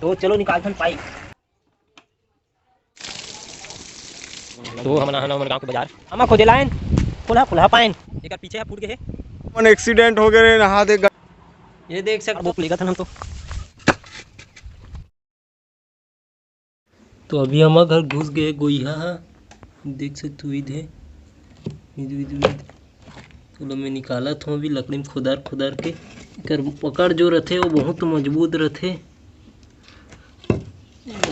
तो चलो निकालथन पाइप। तो हम नहा हमर गांव के बाजार आमा खोजे लाइन खुला खुला पाइन एक पीछे है फूट के है मन एक्सीडेंट हो गए नहा दे। ये देख सक बुक लेगा था हम तो अभी हम घर घुस गए गोइहा देख सकते हो इधर तो मैं निकाला था अभी लकड़ी में खुदार खुदार के कर पकड़ जो रहते वो बहुत मजबूत रहते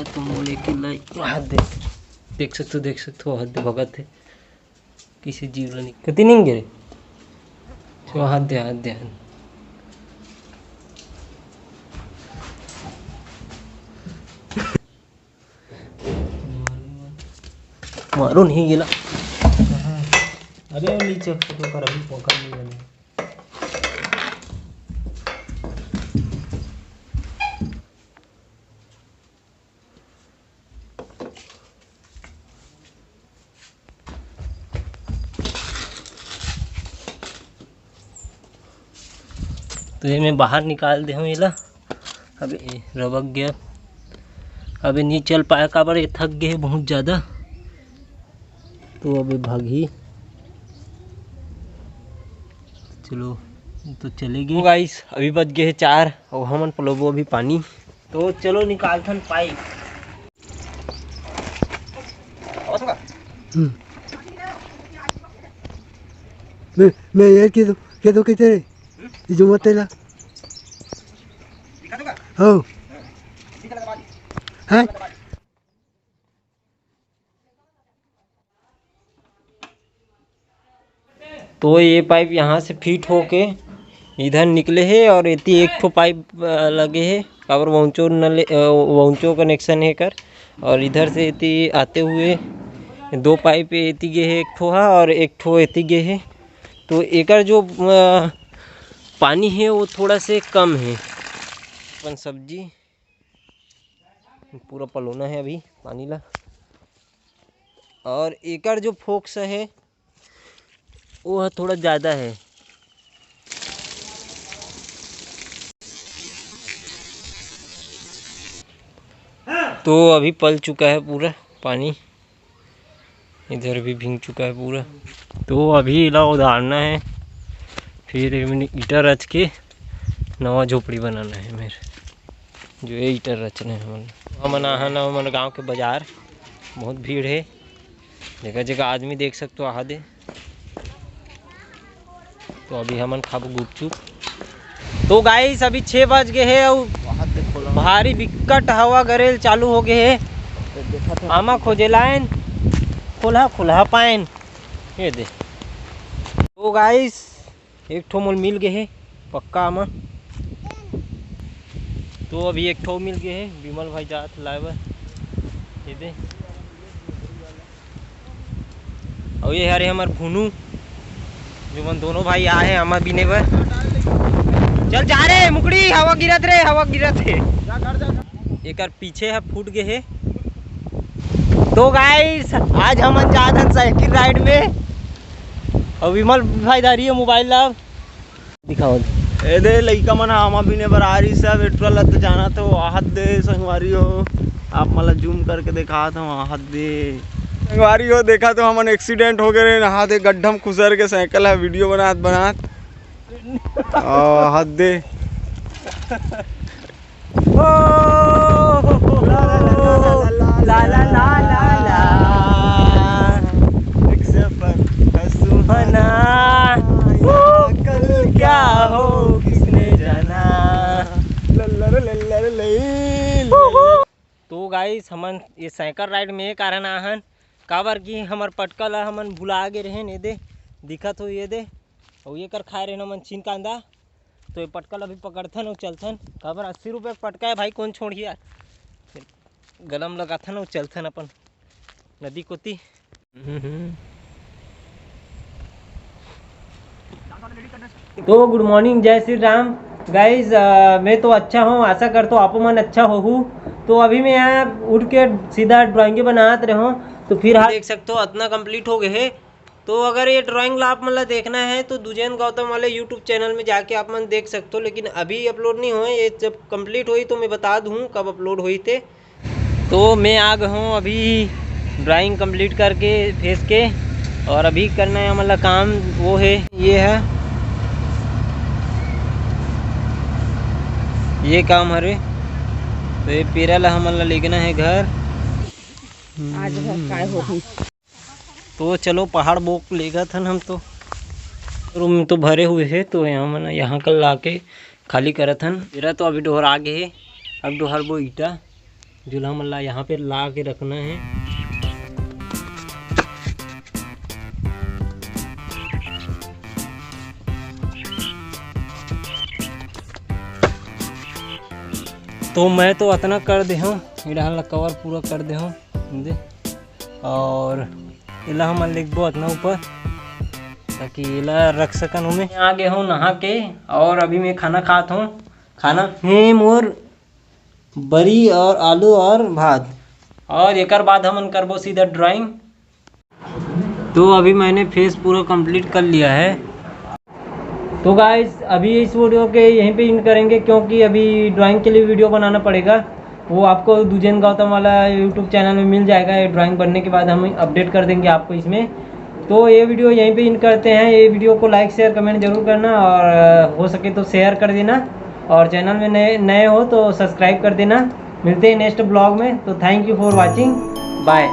तो मोले के लाई हाथ देख सकते हो हाथ भगत है किसी जीव नहीं कति नहीं गिरे तो हाथ दे मारो नहीं गिला अबे नीचे तो कर अभी पकड़ नहीं बने तो ये मैं बाहर निकाल दे हूँ ये अबे रबक गया अबे नहीं चल पाया काबर ये थक गए बहुत ज़्यादा तो अबे भागी चलो तो चलेगी गाइस अभी बज गए 4 और हमन पलोबो अभी पानी तो चलो निकालथन पाइप मैं यार के दो कहते रे जो मत ला हो हैं तो ये पाइप यहाँ से फिट होके इधर निकले है और इतनी एक ठो पाइप लगे है और वंचो कनेक्शन है कर और इधर से इतनी आते हुए 2 पाइप इतनी गे है एक ठो है और एक ठो इतनी गे है तो एकर जो पानी है वो थोड़ा से कम है अपन सब्जी पूरा पलोना है अभी पानी ला और एकर जो फोक्स है वो थोड़ा ज़्यादा है तो अभी पल चुका है पूरा पानी इधर भी भीग चुका है पूरा तो अभी इला उधारना है फिर ईटा रच के नवा झोपड़ी बनाना है मेरे जो ये ईटा रचना है हम आना हमारे गांव के बाजार बहुत भीड़ है जगह जगह आदमी देख सकते हो दे तो अभी हमन खाबो गुपचुप तो गाइस अभी 6 बज गए है और भारी विकट हवा गरेल चालू हो गए है आमा खोजे लाइन खुला खुला पाइन ये दे तो गाइस एक ठो मोल मिल गए है पक्का आमा तो अभी एक ठो मिल गए है विमल भाई जात लाए ये दे और ये हरे हमार भुनू जो मन दोनों भाई आए हैं हमार बिने पर चल जा रे मुकड़ी हवा गिरत रे एक पीछे है फूट गए है तो गाइस आज हम जात हन साइकिल राइड में और विमल भाई दारी है मोबाइल ला दिखाओ ए दे लइका मन आमा बिने बर आ रही सब पेट्रोल तो जाना तो आहत दे संगवारी हो आप मला जूम करके दिखा था आहत दे संगवारी हो देखा तो हमन एक्सीडेंट हो गए नहा दे गड्ढम खुसर के साइकिल है वीडियो बनात आहत दे ला ला ला ला ला सुहाना कल क्या हो किसने जाना तो गाइस हमन ये साइकिल राइड में कारण आहन काबर की हमर पटका ला हमन भुला गे रहे ने दे दिखत हो ये दे और ये कर खाए रहे हमन छीन कांदा तो ये पटका ला भी पकड़थन और चलथन काबर 80 रुपये पटका है भाई कौन छोड़ी यार गलम लगाथन और चलथन अपन नदी कोती तो गुड मॉर्निंग जय श्री राम गाइज मैं तो अच्छा हूँ आशा करता हूँ आप मन अच्छा हो तो अभी मैं यहाँ उठ के सीधा ड्राइंगे बनाते रहा हूँ तो फिर देख सकते हो इतना कंप्लीट हो गए है तो अगर ये ड्राइंग आप मतलब देखना है तो दुजेन गौतम वाले यूट्यूब चैनल में जाके आप मन देख सकते हो, लेकिन अभी अपलोड नहीं हुए। ये जब कंप्लीट हुई तो मैं बता दूँ कब अपलोड हुई थे। तो मैं आ गया हूँ अभी ड्राइंग कंप्लीट करके फेस के, और अभी करना है मतलब काम वो है, ये है ये काम हरे। तो ये पेरा ला हमला लेना है घर आज काय हो गई। तो चलो पहाड़ बोक लेगा था हम तो रूम तो भरे हुए है, तो यहाँ मैंने यहाँ कल ला के खाली करा था मेरा। तो अभी डोहर आगे है, अब डोहर वो ईटा जुल्हा मल्ला यहाँ पे ला के रखना है। तो मैं तो इतना कर दे हूँ, इधर कवर पूरा कर दे हूँ दे, और इला हम लिखबो इतना ऊपर ताकि इला रख सकन हूँ। मैं आ गया हूँ नहा के, और अभी मैं खाना खाता हूँ। खाना है मोर बड़ी और आलू और भात, और एक बाद हम करबो सीधा ड्राइंग। तो अभी मैंने फेस पूरा कंप्लीट कर लिया है। तो गाइस अभी इस वीडियो के यहीं पे इन करेंगे, क्योंकि अभी ड्राइंग के लिए वीडियो बनाना पड़ेगा। वो आपको दुजेन गौतम वाला यूट्यूब चैनल में मिल जाएगा। ये ड्राइंग बनने के बाद हम अपडेट कर देंगे आपको इसमें। तो ये वीडियो यहीं पे इन करते हैं। ये वीडियो को लाइक शेयर कमेंट जरूर करना, और हो सके तो शेयर कर देना, और चैनल में नए हो तो सब्सक्राइब कर देना। मिलते हैं नेक्स्ट ब्लॉग में। तो thank you for watching, bye.